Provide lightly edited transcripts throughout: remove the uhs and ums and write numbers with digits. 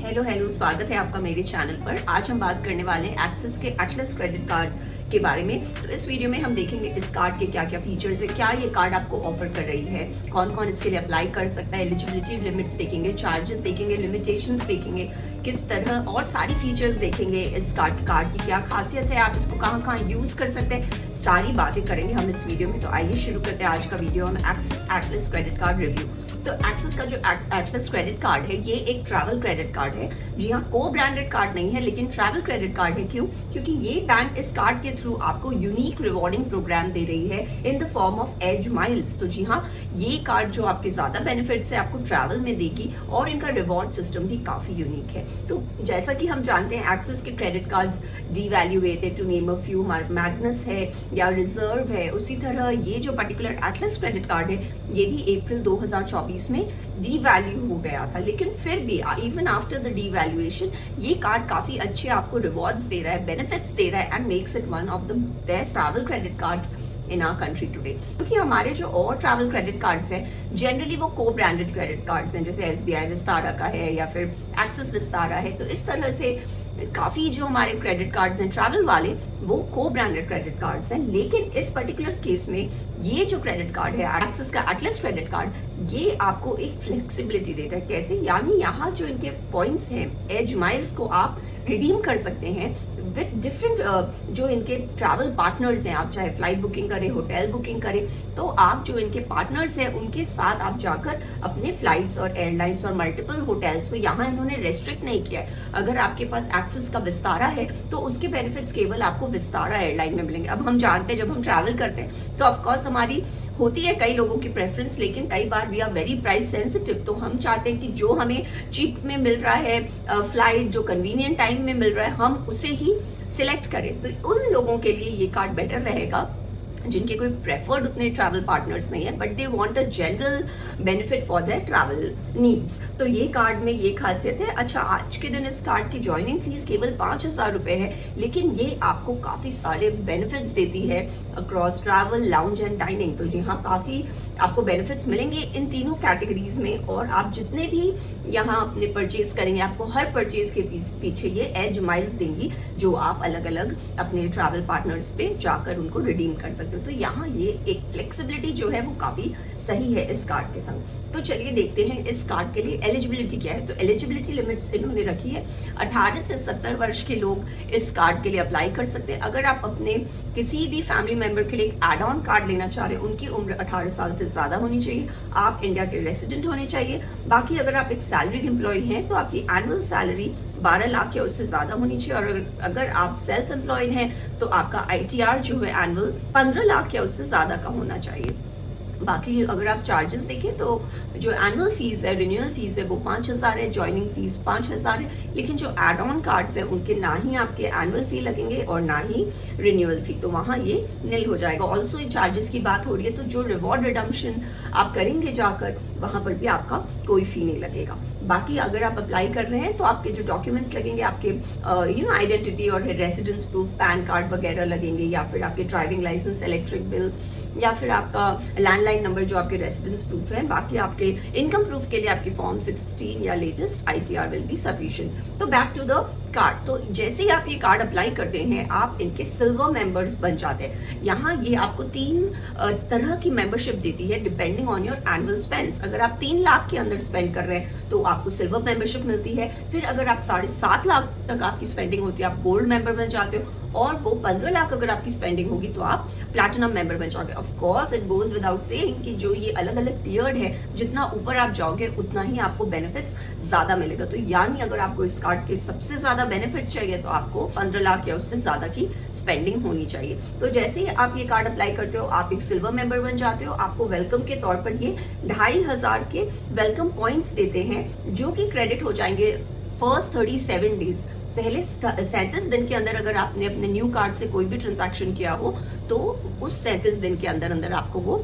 Hello hello, स्वागत है आपका मेरे चैनल पर। आज हम बात करने वाले हैं एक्सिस के एटलस क्रेडिट कार्ड के बारे में। तो इस वीडियो में हम देखेंगे इस कार्ड के क्या क्या फीचर्स है, क्या ये कार्ड आपको ऑफर कर रही है, कौन कौन इसके लिए अप्लाई कर सकता है, एलिजिबिलिटी लिमिट्स देखेंगे, चार्जेस देखेंगे, लिमिटेशंस देखेंगे, किस तरह और सारी फीचर्स देखेंगे। इस कार्ड की क्या खासियत है, आप इसको कहाँ कहाँ यूज कर सकते हैं, सारी बातें करेंगे हम इस वीडियो में। तो आइए शुरू करते हैं आज का वीडियो हम axis Atlas credit card review. तो एक्सिस का जो एटलस क्रेडिट कार्ड है ये एक ट्रैवल क्रेडिट कार्ड है। जी हाँ, को ब्रांडेड कार्ड नहीं है लेकिन ट्रैवल क्रेडिट कार्ड है। क्यों? क्योंकि ये बैंक इस कार्ड के थ्रू आपको यूनिक रिवॉर्डिंग प्रोग्राम दे रही है in the form of edge miles. तो जी हाँ, ये कार्ड जो आपके ज्यादा बेनिफिट्स है आपको ट्रैवल में देगी और इनका रिवॉर्ड सिस्टम भी काफी यूनिक है। तो जैसा कि हम जानते हैं एक्सिस के credit cards devaluated to name a few, Magnus है या रिजर्व है, उसी तरह ये जो पर्टिकुलर एटलस क्रेडिट कार्ड है ये भी अप्रैल 2024 में डीवैल्यू हो गया था। लेकिन फिर भी इवन आफ्टर द डीवैल्यूएशन ये कार्ड काफी अच्छे आपको रिवॉर्ड्स दे रहा है, बेनिफिट्स दे रहा है and makes it one of the best travel credit cards in our country today. क्योंकि हमारे जो और ट्रैवल क्रेडिट कार्ड्स हैं जनरली वो को ब्रांडेड क्रेडिट कार्ड्स हैं, जैसे एसबीआई विस्तारा का है या फिर एक्सिस विस्तारा है। तो इस तरह से काफी जो हमारे क्रेडिट कार्ड्स हैं ट्रैवल वाले वो को ब्रांडेड क्रेडिट कार्ड्स हैं। लेकिन इस पर्टिकुलर केस में ये जो क्रेडिट कार्ड है एक्सिस का एटलस क्रेडिट कार्ड ये आपको एक फ्लेक्सिबिलिटी देता है। कैसे? यानी यहाँ जो इनके पॉइंट्स हैं एज माइल्स को आप रिडीम कर सकते हैं विद डिफरेंट जो इनके ट्रैवल पार्टनर्स हैं। आप चाहे फ्लाइट बुकिंग करें, होटल बुकिंग करें, तो आप जो इनके पार्टनर्स हैं उनके साथ आप जाकर अपने फ्लाइट्स और एयरलाइंस और मल्टीपल होटल्स, तो यहाँ इन्होंने रेस्ट्रिक्ट नहीं किया है। अगर आपके पास एक्सिस का विस्तारा है तो उसके बेनिफिट्स केवल आपको विस्तारा एयरलाइन में मिलेंगे। अब हम जानते हैं जब हम ट्रैवल करते हैं तो ऑफकोर्स हमारी होती है कई लोगों की प्रेफरेंस, लेकिन कई बार we are very price sensitive. तो हम चाहते हैं कि जो हमें चीप में मिल रहा है फ्लाइट, जो कन्वीनियंट टाइम में मिल रहा है, हम उसे ही सिलेक्ट करें। तो उन लोगों के लिए ये कार्ड बेटर रहेगा जिनके कोई प्रेफर्ड उतने ट्रैवल पार्टनर्स नहीं है but they want a general benefit for their travel needs. तो ये कार्ड में ये खासियत है। अच्छा, आज के दिन इस कार्ड की ज्वाइनिंग फीस केवल 5,000 रुपए है, लेकिन ये आपको काफी सारे बेनिफिट्स देती है across travel, lounge and dining. तो जी हाँ, काफी आपको बेनिफिट्स मिलेंगे इन तीनों कैटेगरीज में। और आप जितने भी यहाँ अपने परचेज करेंगे आपको हर परचेज के पीछे ये एज माइल्स देंगी जो आप अलग अलग अपने ट्रैवल पार्टनर्स पे जाकर उनको रिडीम कर सकते हो। तो यहाँ ये एक फ्लेक्सिबिलिटी जो है वो काफी सही है इस कार्ड के संग। तो चलिए देखते हैं इस कार्ड के लिए एलिजिबिलिटी क्या है। तो एलिजिबिलिटी लिमिट्स इन्होंने रखी है 18 से 70 वर्ष के लोग इस कार्ड के लिए अप्लाई कर सकते हैं। अगर आप अपने किसी भी फैमिली मेंबर के लिए एक एड ऑन कार्ड लेना चाह रहे हैं, उनकी उम्र 18 साल से ज्यादा होनी चाहिए, आप इंडिया के रेसिडेंट होने चाहिए। बाकी अगर आप एक सैलरीड एम्प्लॉय हैं तो आपकी एनुअल सैलरी 12 लाख या उससे ज्यादा होनी चाहिए। और अगर आप सेल्फ एम्प्लॉयड हैं तो आपका ITR जो है एनुअल 15 लाख या उससे ज्यादा का होना चाहिए। बाकी अगर आप चार्जेस देखें तो जो एनुअल फीस है, रिन्यूअल फीस है, वो 5,000 है, ज्वाइनिंग फीस 5,000 है। लेकिन जो एड ऑन कार्ड्स हैं उनके ना ही आपके एनुअल फी लगेंगे और ना ही रिन्यूअल फी, तो वहाँ ये निल हो जाएगा। ऑल्सो ये चार्जेस की बात हो रही है तो जो रिवॉर्ड रिडम्पशन आप करेंगे जाकर वहाँ पर भी आपका कोई फी नहीं लगेगा। बाकी अगर आप अप्लाई कर रहे हैं तो आपके जो डॉक्यूमेंट्स लगेंगे, आपके आइडेंटिटी और रेसिडेंस प्रूफ, पैन कार्ड वगैरह लगेंगे, या फिर आपके ड्राइविंग लाइसेंस, इलेक्ट्रिक बिल, या फिर आपका लैंडलाइन नंबर जो आपके रेसिडेंस प्रूफ है। बाकी आपके इनकम प्रूफ के लिए आपकी फॉर्म 16 या latest ITR will be sufficient. तो बैक टू द कार्ड। तो जैसे ही आप ये कार्ड अप्लाई करते हैं आप इनके सिल्वर मेंबर्स बन जाते हैं। यहाँ ये आपको 3 तरह की मेंबरशिप देती है depending on your annual spends. अगर आप 3 लाख के अंदर स्पेंड कर रहे हैं तो आपको सिल्वर मेंबरशिप मिलती है। फिर अगर आप 7.5 लाख तक आपकी स्पेंडिंग होती है आप गोल्ड मेंबर बन जाते हो, और वो 15 लाख अगर आपकी स्पेंडिंग होगी तो आप प्लैटिनम मेंबर बन जाओगे। Of course it goes without saying कि जो ये अलग अलग टियर्ड है, जितना ऊपर आप जाओगे उतना ही आपको बेनिफिट्स ज्यादा मिलेगा। तो यानी अगर आपको इस कार्ड के सबसे ज्यादा बेनिफिट्स चाहिए तो आपको 15 लाख या उससे ज्यादा की स्पेंडिंग होनी चाहिए। तो जैसे ही आप ये कार्ड अप्लाई करते हो आप एक सिल्वर मेंबर बन जाते हो। आपको वेलकम के तौर पर ये 2,500 के वेलकम पॉइंट्स देते हैं जो कि क्रेडिट हो जाएंगे फर्स्ट 37 डेज। पहले 37 दिन के अंदर अगर आपने अपने न्यू कार्ड से कोई भी ट्रांजैक्शन किया हो तो उस 37 दिन के अंदर अंदर आपको वो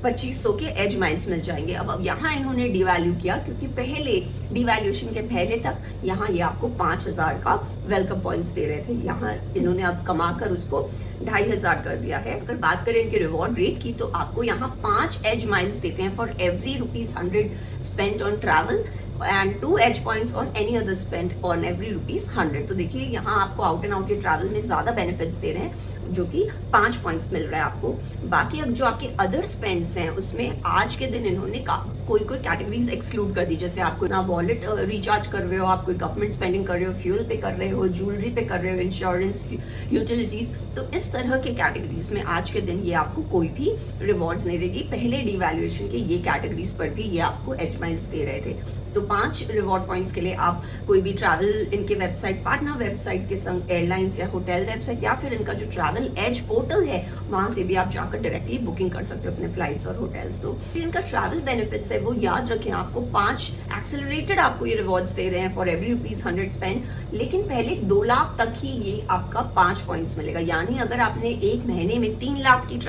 2500 के एज माइल्स मिल जाएंगे। अब यहाँ इन्होंने डिवैल्यू किया क्योंकि पहले डिवैल्यूएशन के पहले तक यहाँ ये आपको 5,000 का वेलकम पॉइंट्स दे रहे थे। यहाँ इन्होंने अब कमाकर उसको 2,500 कर दिया है। अगर बात करें इनके रिवॉर्ड रेट की तो आपको यहाँ 5 एज माइल्स देते हैं for every ₹100 spent on travel and 2 edge points on any other spend on every ₹100। तो देखिए यहाँ आपको आउट एंड आउट ट्रैवल में ज्यादा बेनिफिट्स दे रहे हैं, जो कि 5 पॉइंट्स मिल रहा है आपको। बाकी अब जो आपके अदर स्पेंड्स हैं उसमें आज के दिन इन्होंने कोई कैटेगरीज एक्सक्लूड कर दी, जैसे आप कोई ना वॉलेट रिचार्ज कर रहे हो, आप कोई गवर्नमेंट स्पेंडिंग कर रहे हो, फ्यूल पे कर रहे हो, ज्वेलरी पे कर रहे हो, इंश्योरेंस, यूटिलिटीज, तो इस तरह के कैटेगरीज में आज के दिन ये आपको कोई भी रिवॉर्ड्स नहीं देगी। पहले डिवैल्यूएशन के ये कैटेगरीज पर भी ये आपको एज माइल्स दे रहे थे। तो 5 रिवॉर्ड पॉइंट्स के लिए आप कोई भी ट्रैवल इनके वेबसाइट, पार्टनर वेबसाइट के संग एयरलाइंस या होटल वेबसाइट या फिर इनका जो ट्रैवल एज पोर्टल है वहां से भी आप जाकर डायरेक्टली बुकिंग कर सकते हो अपने फ्लाइट्स और होटल्स। तो इनका ट्रैवल बेनिफिट्स है वो याद रखें, आपको 5 एक्सेलरेटेड आपको ये रिवॉर्ड्स दे रहे हैं फॉर एवरी ₹100 स्पेंड, लेकिन पहले 2 लाख तक ही ये आपका 5 पॉइंट्स मिलेगा। यानी अगर आपने एक महीने में 3 लाख की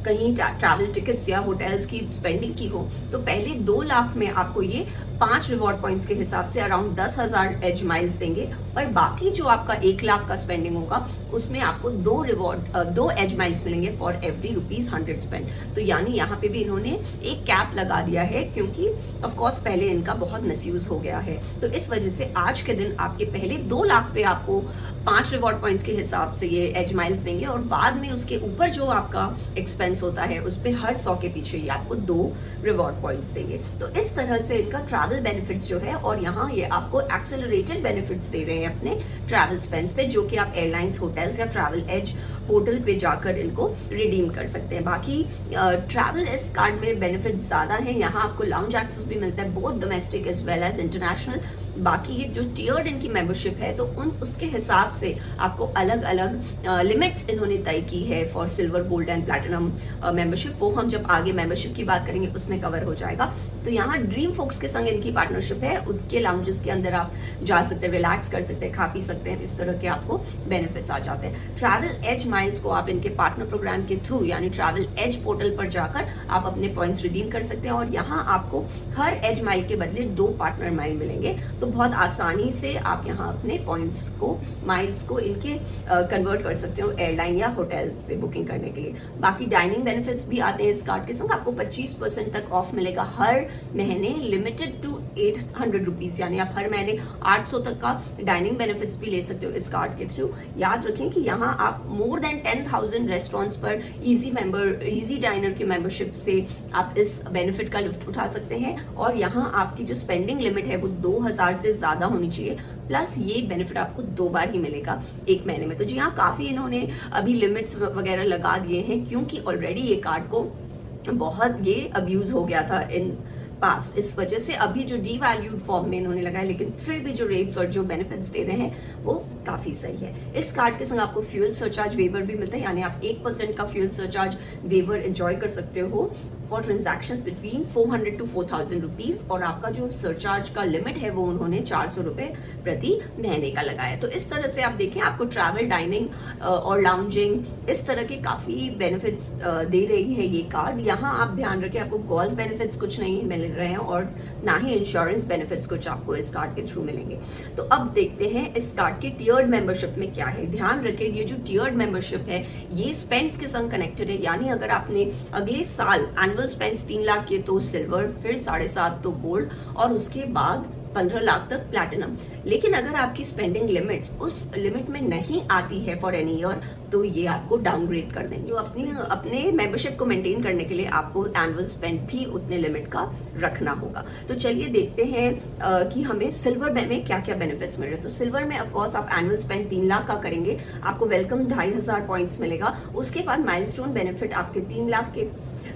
कहीं ट्रैवल टिकट्स या होटल्स की स्पेंडिंग की हो, तो पहले 2 लाख में आपको ये 5 रिवॉर्ड पॉइंट्स के हिसाब से अराउंड 10,000 एज माइल्स देंगे, और बाकी जो आपका 1 लाख का स्पेंडिंग होगा उसमें आपको 2 एज माइल्स मिलेंगे फॉर एवरी ₹100 स्पेंड। तो यानी यहाँ पे भी इन्होंने एक कैप लगा दिया है, क्योंकि ऑफ कोर्स पहले इनका बहुत मिसयूज हो गया है। तो इस वजह से आज के दिन आपके पहले 2 लाख पे आपको 5 रिवॉर्ड पॉइंट्स के हिसाब से ये एज माइल्स देंगे, और बाद में उसके ऊपर जो आपका एक्सपेंस होता है उस पे हर 100 के पीछे ये आपको 2 रिवॉर्ड पॉइंट्स देंगे। तो इस तरह से इनका ट्रैवल बेनिफिट्स जो है, और यहाँ ये आपको एक्सेलरेटेड बेनिफिट्स दे रहे हैं अपने ट्रैवल स्पेंड्स पे, जो कि आप एयरलाइंस, होटल्स या ट्रैवल एज पोर्टल पे जाकर इनको रिडीम कर सकते हैं। बाकी ट्रैवल एज कार्ड में बेनिफिट्स ज्यादा हैं, यहाँ आपको लाउंज एक्सेस भी मिलता है both domestic as well as international. बाकी ये जो टियर्ड इनकी मेंबरशिप है तो उसके हिसाब से आपको अलग अलग लिमिट्स इन्होंने तय की है for silver, gold and platinum membership. वो हम जब आगे मेंबरशिप की बात करेंगे उसमें कवर हो जाएगा। तो यहाँ ड्रीम फोक्स के संग इनकी पार्टनरशिप है, उनके लाउंजेस के अंदर आप जा सकते हैं, रिलैक्स कर सकते हैं, खा पी सकते हैं, इस तरह के आपको बेनिफिट्स आ जाते हैं। ट्रैवल एज माइल्स को आप इनके पार्टनर प्रोग्राम के थ्रू यानी ट्रैवल एज पोर्टल पर जाकर आप अपने पॉइंट्स रिडीम कर सकते हैं, और यहाँ आपको हर एज माइल के बदले 2 पार्टनर माइल मिलेंगे। तो बहुत आसानी से आप यहाँ अपने पॉइंट्स को, माइल्स को इनके कन्वर्ट कर सकते हो एयरलाइन या होटल्स पे बुकिंग करने के लिए। बाकी डाइनिंग बेनिफिट्स भी आते हैं इस कार्ड के संग, आपको 25% तक ऑफ मिलेगा हर महीने, लिमिटेड टू ₹800, यानी आप हर महीने 800 तक का डाइनिंग बेनिफिट्स भी ले सकते हो इस कार्ड के थ्रू। याद रखें कि यहाँ आप मोर देन 10,000 रेस्टोरेंट्स पर इजी डाइनर की मेंबरशिप से आप इस बेनिफिट का लुत्फ उठा सकते हैं, और यहाँ आपकी जो स्पेंडिंग लिमिट है वो 2,000 से ज्यादा होनी चाहिए, प्लस ये बेनिफिट आपको 2 बार ही मिलेगा एक महीने में। तो जी हाँ, काफी इन्होंने अभी लिमिट्स वगैरह लगा दिए हैं, क्योंकि ऑलरेडी ये कार्ड को बहुत ये अब्यूज हो गया था इन पास्ट, इस वजह से अभी जो डीवैल्यूड फॉर्म में इन्होंने लगाया, लेकिन फिर भी जो रेट्स और जो बेनिफिट्स दे रहे हैं वो काफी सही है। इस कार्ड के संग आपको फ्यूल सरचार्ज वेवर भी मिलता है, यानी आप 1% का फ्यूल सरचार्ज वेवर एंजॉय कर सकते हो for transaction between 400 to 4,000 rupees, और आपका जो सरचार्ज का लिमिट है वो उन्होंने 400 रुपए प्रति महीने का लगाया। तो इस तरह से आप देखें, आपको ट्रैवल, डाइनिंग और लाउंजिंग, इस तरह के काफी बेनिफिट्स दे रही है ये कार्ड। यहाँ आप ध्यान रखें, आपको गोल्फ बेनिफिट्स कुछ नहीं मिल रहे हैं, और ना ही इंश्योरेंस बेनिफिट्स कुछ आपको इस कार्ड के थ्रू मिलेंगे। तो अब देखते हैं इस कार्ड की टियर्ड मेंबरशिप में क्या है। ध्यान रखें, ये जो टियर्ड मेंबरशिप है ये स्पेंड्स के संग कनेक्टेड है, यानी अगर आपने अगले साल एनुअल स्पेंड्स 3 लाख के तो सिल्वर, फिर 7.5 तो गोल्ड, और उसके बाद 15 लाख तक प्लैटिनम। लेकिन अगर आपकी स्पेंडिंग लिमिट्स उस लिमिट में नहीं आती है फॉर एनी ईयर, तो ये आपको डाउनग्रेड कर देंगे। जो अपने मेंबरशिप को मेंटेन करने के लिए आपको एनुअल स्पेंड भी उतने लिमिट का रखना होगा। तो चलिए देखते हैं कि हमें सिल्वर में क्या क्या बेनिफिट्स मिल रहे हैं। तो सिल्वर में ऑफकोर्स आप एनुअल स्पेंड 3 लाख का करेंगे, आपको वेलकम 2,500 पॉइंट्स मिलेगा। उसके बाद माइलस्टोन बेनिफिट आपके 3 लाख के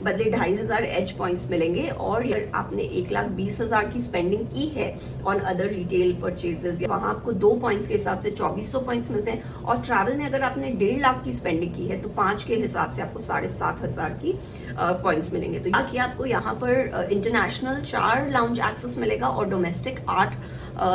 बदले 2,500 एज पॉइंट्स मिलेंगे, और अगर आपने 1,20,000 की स्पेंडिंग की है ऑन अदर रिटेल परचेजेस, वहां आपको 2 पॉइंट्स के हिसाब से 2,400 पॉइंट्स मिलते हैं। और ट्रैवल में अगर आपने 1.5 लाख की स्पेंडिंग की है तो 5 के हिसाब से आपको 7,500 की पॉइंट्स मिलेंगे। तो बाकी आपको यहाँ पर इंटरनेशनल 4 लाउंज एक्सेस मिलेगा और डोमेस्टिक 8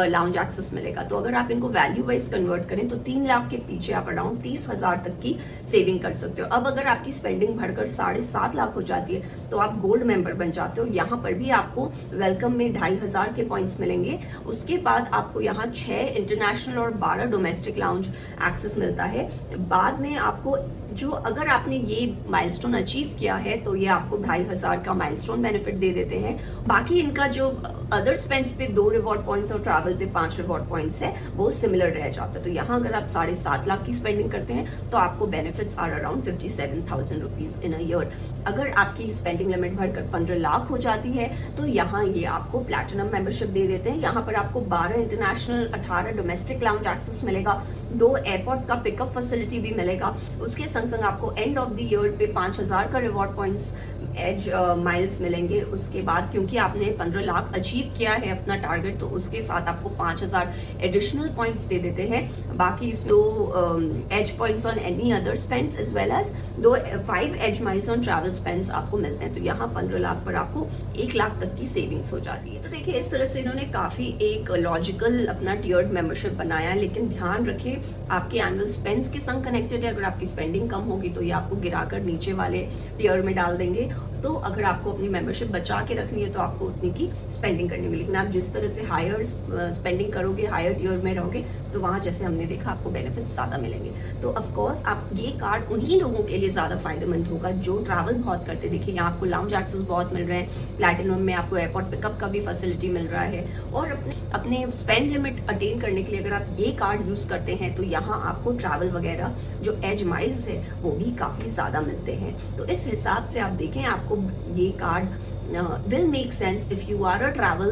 लाउंज एक्सेस मिलेगा। तो अगर आप इनको वैल्यू वाइज कन्वर्ट करें तो 3 लाख के पीछे आप अराउंड 30,000 तक की सेविंग कर सकते हो। अब अगर आपकी स्पेंडिंग बढ़कर 7.5 लाख हो हो जाती है तो आप गोल्ड मेंबर बन जाते हो। यहाँ पर भी आपको वेलकम में 2500 के पॉइंट्स मिलेंगे। उसके बाद आपको यहाँ 6 इंटरनेशनल और 12 डोमेस्टिक लाउंज एक्सेस मिलता है। बाद में आपको जो अगर आपने ये माइलस्टोन अचीव किया है तो ये आपको 2500 का माइलस्टोन बेनिफिट दे देते हैं। बाकी इनका जो अदर स्पेंड्स पे 2 रिवॉर्ड पॉइंट्स और ट्रैवल पे 5 रिवॉर्ड पॉइंट्स है वो सिमिलर रह जाता है। तो यहाँ अगर आप 7.5 लाख की स्पेंडिंग करते हैं तो आपको benefits are around 57,000 rupees in a year. अगर आपकी स्पेंडिंग लिमिट बढ़कर 15 लाख हो जाती है तो यहाँ ये आपको प्लैटिनम मेंबरशिप दे देते हैं। यहाँ पर आपको 12 इंटरनेशनल 18 डोमेस्टिक लाउंज एक्सेस मिलेगा, 2 एयरपोर्ट का पिकअप फैसिलिटी भी मिलेगा। उसके संग आपको एंड ऑफ द ईयर पे 5000 का रिवॉर्ड पॉइंट्स एज माइल्स मिलेंगे। उसके बाद क्योंकि आपने 15 लाख अचीव किया है अपना टारगेट तो उसके साथ आपको 5000 एडिशनल पॉइंट्स दे देते हैं। बाकी 2 edge points on any other spends as well as 5 edge miles on travel spends आपको मिलते हैं। तो यहाँ 15 लाख पर आपको 1 लाख तक की सेविंग्स हो जाती है। तो देखिए इस तरह से इन्होंने काफी एक लॉजिकल अपना टियर्ड मेंबरशिप बनाया है, लेकिन ध्यान रखें आपके एनुअल स्पेंड्स के संग कनेक्टेड है। अगर आपकी स्पेंडिंग कम होगी तो ये आपको गिराकर नीचे वाले टियर में डाल देंगे। तो अगर आपको अपनी मेंबरशिप बचा के रखनी है तो आपको उतनी की स्पेंडिंग करनी होगी। लेकिन आप जिस तरह से हायर स्पेंडिंग करोगे, हायर टियर में रहोगे तो वहाँ जैसे हमने देखा आपको बेनिफिट्स ज़्यादा मिलेंगे। तो ऑफकोर्स आप ये कार्ड उन्हीं लोगों के लिए ज़्यादा फायदेमंद होगा जो ट्रैवल बहुत करते। देखिए यहाँ आपको लाउंज एक्सेस बहुत मिल रहे हैं, प्लैटिनम में आपको एयरपोर्ट पिकअप का भी फैसिलिटी मिल रहा है, और अपने स्पेंड लिमिट अटेन करने के लिए अगर आप ये कार्ड यूज़ करते हैं तो यहाँ आपको ट्रैवल वगैरह जो एज माइल्स है वो भी काफ़ी ज़्यादा मिलते हैं। तो इस हिसाब से आप देखें आपको ये card will make sense if you are a travel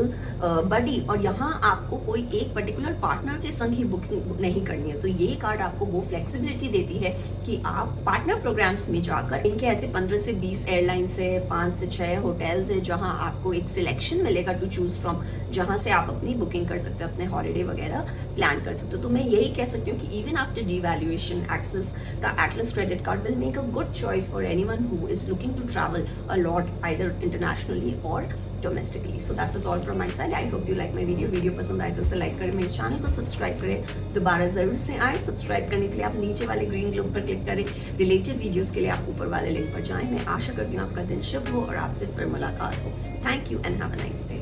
buddy और यहाँ आपको कोई एक पर्टिकुलर पार्टनर के संग ही बुकिंग नहीं करनी है। तो ये कार्ड आपको वो फ्लेक्सिबिलिटी देती है कि आप पार्टनर प्रोग्राम्स में जाकर, इनके ऐसे 15 से 20 एयरलाइंस है, 5 से 6 होटल्स है जहाँ आपको एक सिलेक्शन मिलेगा टू चूज फ्रॉम, जहाँ से आप अपनी बुकिंग कर सकते हो, अपने हॉलीडे वगैरह प्लान कर सकते हो। तो मैं यही कह सकती हूँ कि इवन आफ्टर डिवैल्यूएशन एक्सिस का Atlas credit card will make a good choice for anyone who is looking to travel a lot either internationally or domestically. So that was all from my side. I hope you like my video. Video पसंद आए तो उसे like करें, मेरे channel को subscribe करें, दोबारा जरूर से आए। सब्सक्राइब करने के लिए आप नीचे वाले ग्रीन ग्लोब पर क्लिक करें, रिलेटेड वीडियोस के लिए आप ऊपर वाले लिंक पर जाएं। मैं आशा करती हूँ आपका दिन शुभ हो और आपसे फिर मुलाकात हो। Thank you and have a nice day.